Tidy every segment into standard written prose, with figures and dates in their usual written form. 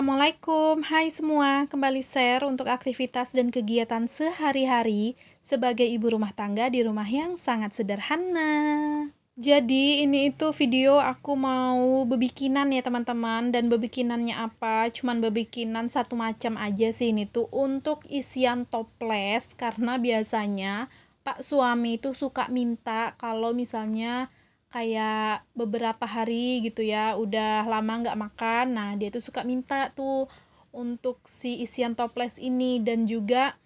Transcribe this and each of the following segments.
Assalamualaikum, hai semua, kembali share untuk aktivitas dan kegiatan sehari-hari sebagai ibu rumah tangga di rumah yang sangat sederhana. Jadi ini itu video aku mau bebikinan ya teman-teman, dan bebikinannya apa? Cuman bebikinan satu macam aja sih ini tuh untuk isian toples, karena biasanya Pak suami itu suka minta kalau misalnya kayak beberapa hari gitu ya udah lama nggak makan, nah dia tuh suka minta tuh untuk si isian toples ini. Dan juga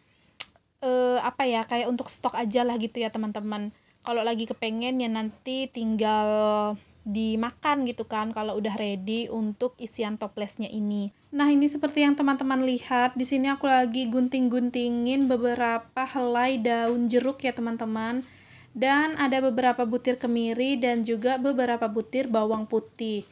apa ya, kayak untuk stok aja lah gitu ya teman-teman, kalau lagi kepengen ya nanti tinggal dimakan gitu kan kalau udah ready untuk isian toplesnya ini. Nah, ini seperti yang teman-teman lihat di sini aku lagi gunting-guntingin beberapa helai daun jeruk ya teman-teman. Dan ada beberapa butir kemiri dan juga beberapa butir bawang putih.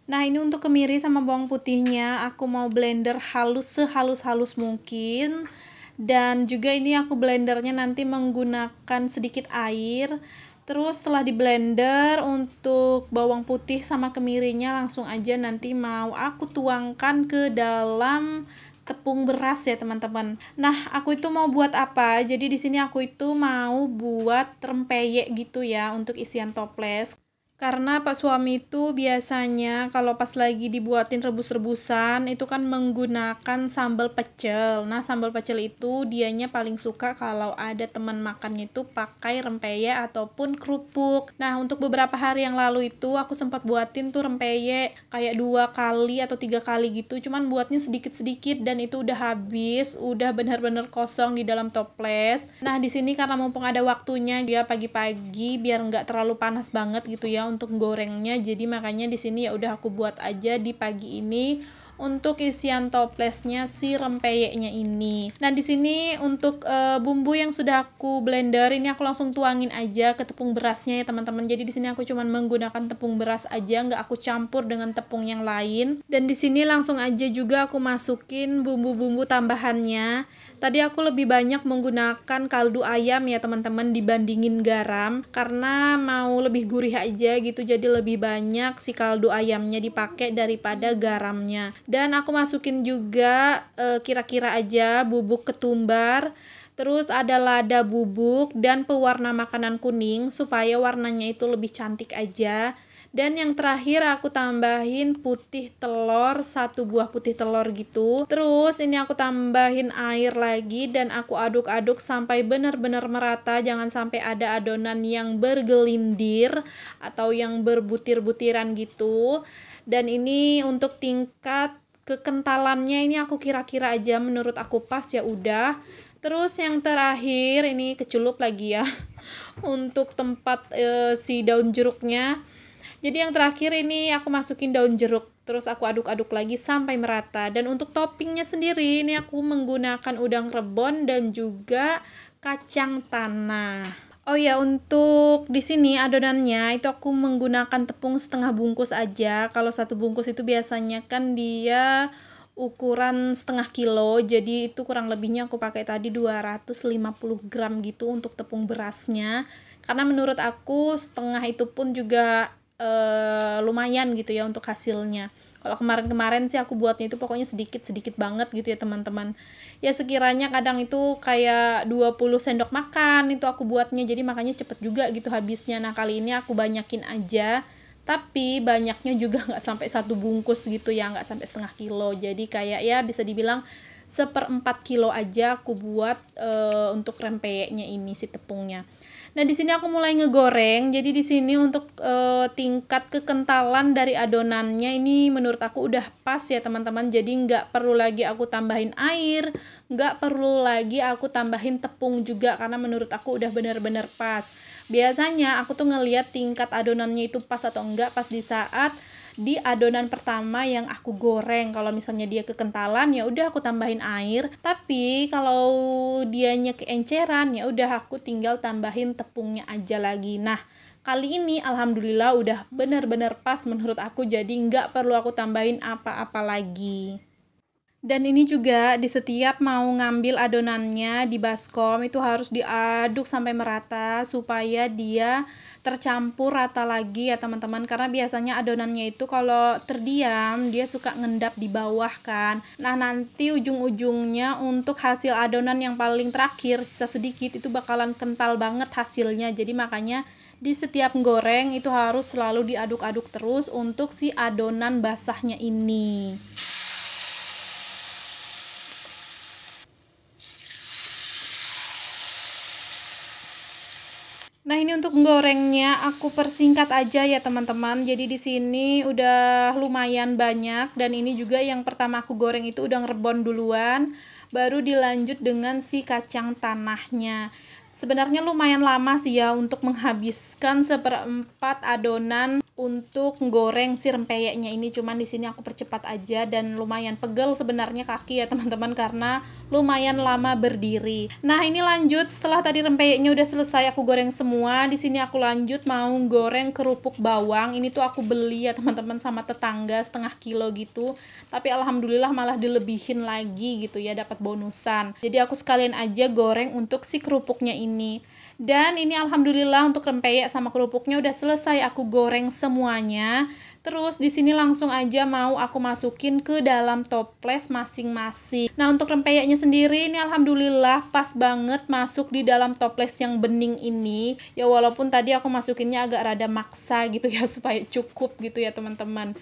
Nah, ini untuk kemiri sama bawang putihnya aku mau blender halus sehalus-halus mungkin. Dan juga ini aku blendernya nanti menggunakan sedikit air. Terus setelah di blender untuk bawang putih sama kemirinya langsung aja nanti mau aku tuangkan ke dalam tepung beras ya teman-teman. Nah, aku itu mau buat apa? Jadi di sini aku itu mau buat rempeyek gitu ya untuk isian toples. Karena Pak suami itu biasanya kalau pas lagi dibuatin rebus-rebusan itu kan menggunakan sambal pecel. Nah, sambal pecel itu dianya paling suka kalau ada teman makannya itu pakai rempeyek ataupun kerupuk. Nah, untuk beberapa hari yang lalu itu aku sempat buatin tuh rempeyek kayak 2 kali atau 3 kali gitu. Cuman buatnya sedikit-sedikit dan itu udah habis, udah bener-bener kosong di dalam toples. Nah, di sini karena mumpung ada waktunya dia pagi-pagi biar nggak terlalu panas banget gitu ya untuk gorengnya, jadi makanya di sini ya udah aku buat aja di pagi ini untuk isian toplesnya si rempeyeknya ini. Nah, di sini untuk bumbu yang sudah aku blender ini aku langsung tuangin aja ke tepung berasnya ya teman-teman. Jadi di sini aku cuman menggunakan tepung beras aja, nggak aku campur dengan tepung yang lain. Dan di sini langsung aja juga aku masukin bumbu-bumbu tambahannya. Tadi aku lebih banyak menggunakan kaldu ayam ya teman-teman dibandingin garam, karena mau lebih gurih aja gitu, jadi lebih banyak si kaldu ayamnya dipakai daripada garamnya. Dan aku masukin juga kira-kira aja bubuk ketumbar, terus ada lada bubuk dan pewarna makanan kuning supaya warnanya itu lebih cantik aja. Dan yang terakhir aku tambahin putih telur, 1 buah putih telur gitu. Terus ini aku tambahin air lagi dan aku aduk-aduk sampai benar-benar merata. Jangan sampai ada adonan yang bergelindir atau yang berbutir-butiran gitu. Dan ini untuk tingkat kekentalannya ini aku kira-kira aja menurut aku pas ya udah. Terus yang terakhir ini kecelup lagi ya untuk tempat si daun jeruknya. Jadi yang terakhir ini aku masukin daun jeruk, terus aku aduk-aduk lagi sampai merata. Dan untuk toppingnya sendiri ini aku menggunakan udang rebon dan juga kacang tanah. Oh ya, untuk di sini adonannya itu aku menggunakan tepung setengah bungkus aja. Kalau 1 bungkus itu biasanya kan dia ukuran setengah kilo, jadi itu kurang lebihnya aku pakai tadi 250 gram gitu untuk tepung berasnya. Karena menurut aku setengah itu pun juga lumayan gitu ya untuk hasilnya. Kalau kemarin-kemarin sih aku buatnya itu pokoknya sedikit-sedikit banget gitu ya teman-teman. Ya sekiranya kadang itu kayak 20 sendok makan itu aku buatnya, jadi makanya cepet juga gitu habisnya. Nah, kali ini aku banyakin aja, tapi banyaknya juga nggak sampai 1 bungkus gitu ya, nggak sampai setengah kilo. Jadi kayak ya bisa dibilang 1/4 kilo aja aku buat untuk rempeyeknya ini si tepungnya. Nah, di sini aku mulai ngegoreng. Jadi di sini untuk tingkat kekentalan dari adonannya ini menurut aku udah pas ya teman-teman. Jadi nggak perlu lagi aku tambahin air, nggak perlu lagi aku tambahin tepung juga, karena menurut aku udah benar-benar pas. Biasanya aku tuh ngeliat tingkat adonannya itu pas atau enggak pas di saat di adonan pertama yang aku goreng. Kalau misalnya dia kekentalan ya udah aku tambahin air, tapi kalau dianya keenceran ya udah aku tinggal tambahin tepungnya aja lagi. Nah, kali ini alhamdulillah udah benar-benar pas menurut aku, jadi nggak perlu aku tambahin apa-apa lagi. Dan ini juga di setiap mau ngambil adonannya di baskom itu harus diaduk sampai merata supaya dia tercampur rata lagi ya teman-teman, karena biasanya adonannya itu kalau terdiam dia suka ngendap di bawah kan. Nah nanti ujung-ujungnya untuk hasil adonan yang paling terakhir sisa sedikit itu bakalan kental banget hasilnya. Jadi makanya di setiap goreng itu harus selalu diaduk-aduk terus untuk si adonan basahnya ini. Nah, ini untuk gorengnya aku persingkat aja ya teman-teman. Jadi di sini udah lumayan banyak dan ini juga yang pertama aku goreng itu udah ngerebon duluan, baru dilanjut dengan si kacang tanahnya. Sebenarnya lumayan lama sih ya untuk menghabiskan seperempat adonan untuk goreng si rempeyeknya ini, cuman di sini aku percepat aja dan lumayan pegel sebenarnya kaki ya teman-teman karena lumayan lama berdiri. Nah, ini lanjut setelah tadi rempeyeknya udah selesai aku goreng semua, di sini aku lanjut mau goreng kerupuk bawang. Ini tuh aku beli ya teman-teman sama tetangga setengah kilo gitu. Tapi alhamdulillah malah dilebihin lagi gitu ya, dapat bonusan. Jadi aku sekalian aja goreng untuk si kerupuknya ini. Dan ini alhamdulillah untuk rempeyek sama kerupuknya udah selesai aku goreng semuanya. Terus di sini langsung aja mau aku masukin ke dalam toples masing-masing. Nah, untuk rempeyeknya sendiri ini alhamdulillah pas banget masuk di dalam toples yang bening ini. Ya walaupun tadi aku masukinnya agak rada maksa gitu ya supaya cukup gitu ya teman-teman.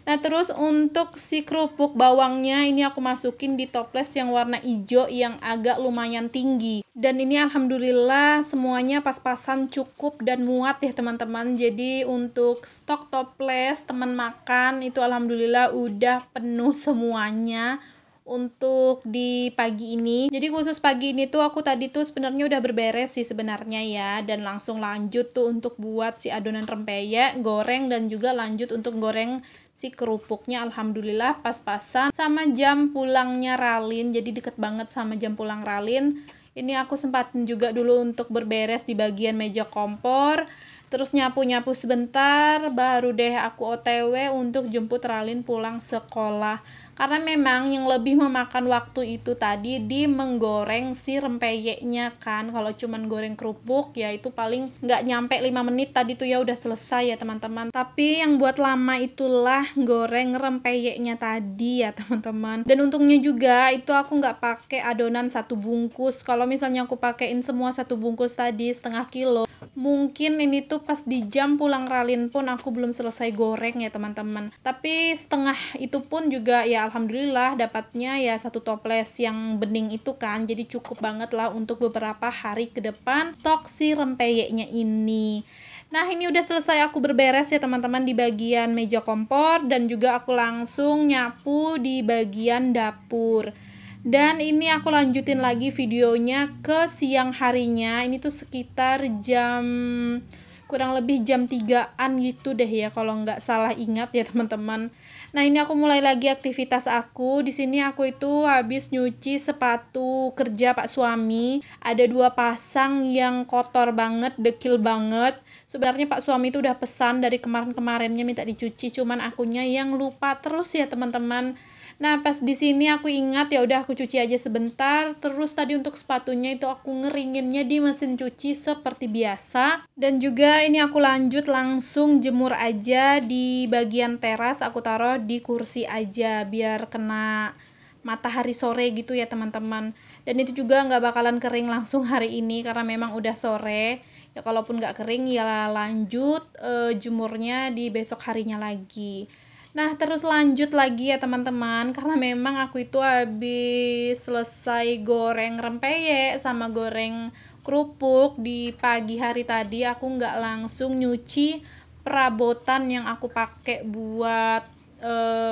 Nah, terus untuk si kerupuk bawangnya ini aku masukin di toples yang warna hijau yang agak lumayan tinggi. Dan ini alhamdulillah semuanya pas-pasan cukup dan muat ya teman-teman. Jadi untuk stok toples teman makan itu alhamdulillah udah penuh semuanya untuk di pagi ini. Jadi khusus pagi ini tuh aku tadi tuh sebenarnya udah berberes sih sebenarnya ya, dan langsung lanjut tuh untuk buat si adonan rempeyek, goreng dan juga lanjut untuk goreng si kerupuknya. Alhamdulillah pas-pasan sama jam pulangnya Ralin, jadi deket banget sama jam pulang Ralin. Ini aku sempatin juga dulu untuk berberes di bagian meja kompor, terus nyapu-nyapu sebentar, baru deh aku OTW untuk jemput Ralin pulang sekolah. Karena memang yang lebih memakan waktu itu tadi di menggoreng si rempeyeknya kan. Kalau cuman goreng kerupuk ya itu paling nggak nyampe 5 menit tadi tuh ya udah selesai ya teman-teman. Tapi yang buat lama itulah goreng rempeyeknya tadi ya teman-teman. Dan untungnya juga itu aku nggak pakai adonan satu bungkus. Kalau misalnya aku pakein semua satu bungkus tadi setengah kilo, mungkin ini tuh pas di jam pulang Ralin pun aku belum selesai goreng ya teman-teman. Tapi setengah itu pun juga ya alhamdulillah dapatnya ya satu toples yang bening itu kan, jadi cukup banget lah untuk beberapa hari ke depan stok si rempeyeknya ini. Nah, ini udah selesai aku berberes ya teman-teman di bagian meja kompor, dan juga aku langsung nyapu di bagian dapur. Dan ini aku lanjutin lagi videonya ke siang harinya. Ini tuh sekitar jam kurang lebih jam 3-an gitu deh ya kalau nggak salah ingat ya teman-teman. Nah, ini aku mulai lagi aktivitas aku. Di sini aku itu habis nyuci sepatu kerja Pak suami. Ada 2 pasang yang kotor banget, dekil banget. Sebenarnya Pak suami itu udah pesan dari kemarin-kemarinnya minta dicuci, cuman akunya yang lupa terus ya teman-teman. Nah, pas di sini aku ingat ya udah aku cuci aja sebentar. Terus tadi untuk sepatunya itu aku ngeringinnya di mesin cuci seperti biasa. Dan juga ini aku lanjut langsung jemur aja di bagian teras, aku taruh di kursi aja biar kena matahari sore gitu ya teman-teman. Dan itu juga nggak bakalan kering langsung hari ini karena memang udah sore. Ya kalaupun nggak kering ya lanjut jemurnya di besok harinya lagi. Nah, terus lanjut lagi ya teman-teman, karena memang aku itu habis selesai goreng rempeyek sama goreng kerupuk di pagi hari tadi, aku nggak langsung nyuci perabotan yang aku pakai buat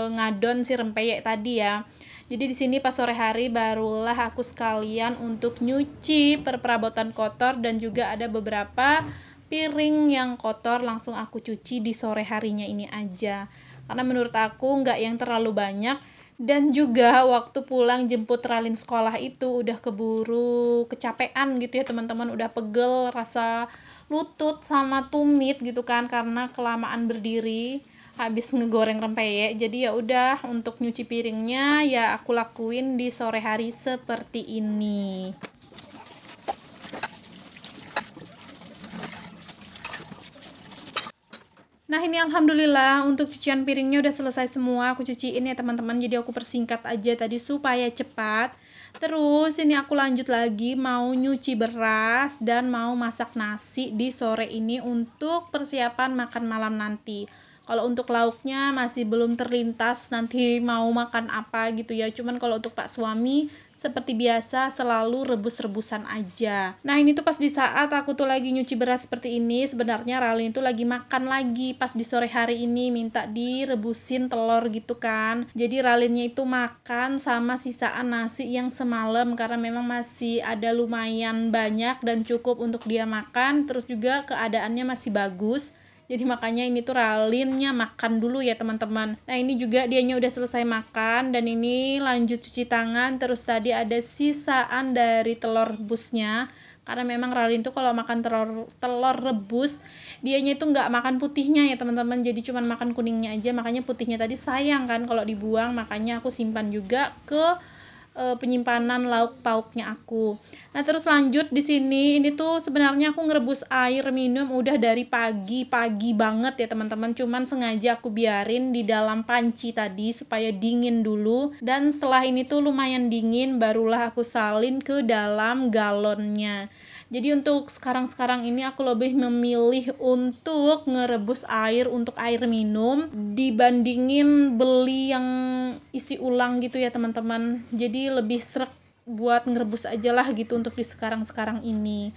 ngadon si rempeyek tadi ya. Jadi di sini pas sore hari barulah aku sekalian untuk nyuci perabotan kotor, dan juga ada beberapa piring yang kotor langsung aku cuci di sore harinya ini aja. Karena menurut aku nggak yang terlalu banyak, dan juga waktu pulang jemput Ralin sekolah itu udah keburu kecapean gitu ya teman-teman, udah pegel rasa lutut sama tumit gitu kan karena kelamaan berdiri. habis ngegoreng rempeyek. Jadi ya udah, untuk nyuci piringnya ya aku lakuin di sore hari seperti ini. Nah ini alhamdulillah untuk cucian piringnya udah selesai semua, aku cuciin ya teman-teman, jadi aku persingkat aja tadi supaya cepat. Terus ini aku lanjut lagi mau nyuci beras dan mau masak nasi di sore ini untuk persiapan makan malam nanti. Kalau untuk lauknya masih belum terlintas nanti mau makan apa gitu ya, cuman kalau untuk Pak suami seperti biasa selalu rebus-rebusan aja. Nah ini tuh pas di saat aku tuh lagi nyuci beras seperti ini, sebenarnya Ralin tuh lagi makan lagi pas di sore hari ini, minta direbusin telur gitu kan. Jadi Ralinnya itu makan sama sisaan nasi yang semalam karena memang masih ada lumayan banyak dan cukup untuk dia makan, terus juga keadaannya masih bagus. Jadi makanya ini tuh Ralinnya makan dulu ya teman-teman. Nah ini juga dianya udah selesai makan dan ini lanjut cuci tangan. Terus tadi ada sisaan dari telur rebusnya. Karena memang Ralin tuh kalau makan telur rebus, dianya itu nggak makan putihnya ya teman-teman. Jadi cuman makan kuningnya aja. Makanya putihnya tadi sayang kan kalau dibuang. Makanya aku simpan juga ke penyimpanan lauk pauknya aku. Nah terus lanjut di sini, ini tuh sebenarnya aku ngerebus air minum udah dari pagi banget ya teman-teman, cuman sengaja aku biarin di dalam panci tadi supaya dingin dulu, dan setelah ini tuh lumayan dingin barulah aku salin ke dalam galonnya. Jadi untuk sekarang ini aku lebih memilih untuk ngerebus air untuk air minum dibandingin beli yang isi ulang gitu ya teman-teman. Jadi lebih srek buat ngerebus aja lah gitu untuk di sekarang ini.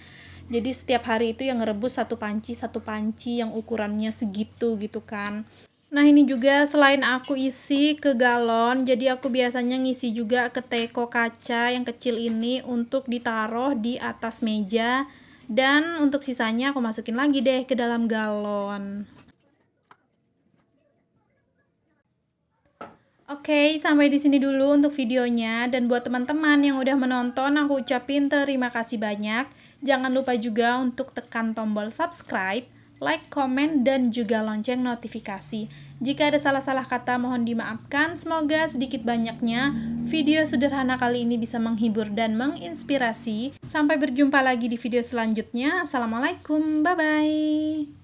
Jadi setiap hari itu yang ngerebus satu panci yang ukurannya segitu gitu kan. Nah ini juga selain aku isi ke galon, jadi aku biasanya ngisi juga ke teko kaca yang kecil ini untuk ditaruh di atas meja, dan untuk sisanya aku masukin lagi deh ke dalam galon. Oke, sampai di sini dulu untuk videonya, dan buat teman-teman yang udah menonton aku ucapin terima kasih banyak. Jangan lupa juga untuk tekan tombol subscribe, like, komen, dan juga lonceng notifikasi. Jika ada salah-salah kata mohon dimaafkan. Semoga sedikit banyaknya video sederhana kali ini bisa menghibur dan menginspirasi. Sampai berjumpa lagi di video selanjutnya. Assalamualaikum, bye-bye.